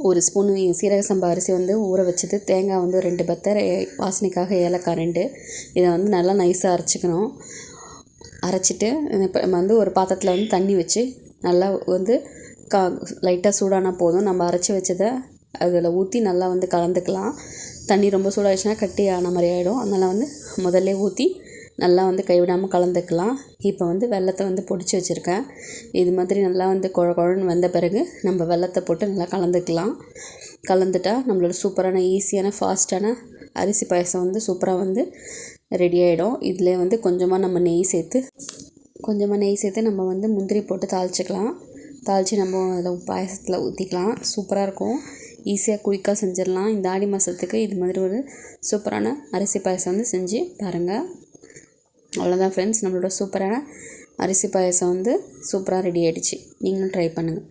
ஒரு ஸ்பூன் சீரக சம்பா அரிசி வந்து ஊற வச்சது, தேங்காய் வந்து 2 பத்தை, வாசனைக்காக ஏலக்காய் 2, இதை வந்து நல்லா நைஸாக அரைச்சிக்கணும். அரைச்சிட்டு இப்போ நம்ம வந்து ஒரு பாத்திரத்தில் வந்து தண்ணி வச்சு நல்லா வந்து லைட்டாக சூடானா போதும். நம்ம அரைச்சி வச்சதை அதில் ஊற்றி நல்லா வந்து கலந்துக்கலாம். தண்ணி ரொம்ப சூடாகிடுச்சுன்னா கட்டி ஆன மாதிரி ஆகிடும். அதனால் வந்து முதல்ல ஊற்றி நல்லா வந்து கைவிடாமல் கலந்துக்கலாம். இப்போ வந்து வெல்லத்தை வந்து பொடிச்சு வச்சுருக்கேன். இது மாதிரி நல்லா வந்து குழன்னு வந்த பிறகு நம்ம வெல்லத்தை போட்டு நல்லா கலந்துக்கலாம். கலந்துட்டா நம்மளோட சூப்பரான ஈஸியான ஃபாஸ்ட்டான அரிசி பாயசம் வந்து சூப்பராக வந்து ரெடி ஆகிடும். இதில் வந்து கொஞ்சமாக நெய் சேர்த்து நம்ம வந்து முந்திரி போட்டு தாளிச்சிக்கலாம். தாளித்து நம்ம அதை பாயசத்தில் ஊற்றிக்கலாம். சூப்பராக இருக்கும். ஈஸியாக குயிக்காக செஞ்சிடலாம். இந்த ஆடி மாதத்துக்கு இது மாதிரி ஒரு சூப்பரான அரிசி பாயசம் வந்து செஞ்சு பாருங்கள். அவ்வளோதான் ஃப்ரெண்ட்ஸ், நம்மளோட சூப்பரான அரிசி பாயசம் வந்து சூப்பராக ரெடி ஆகிடுச்சு. நீங்களும் ட்ரை பண்ணுங்கள்.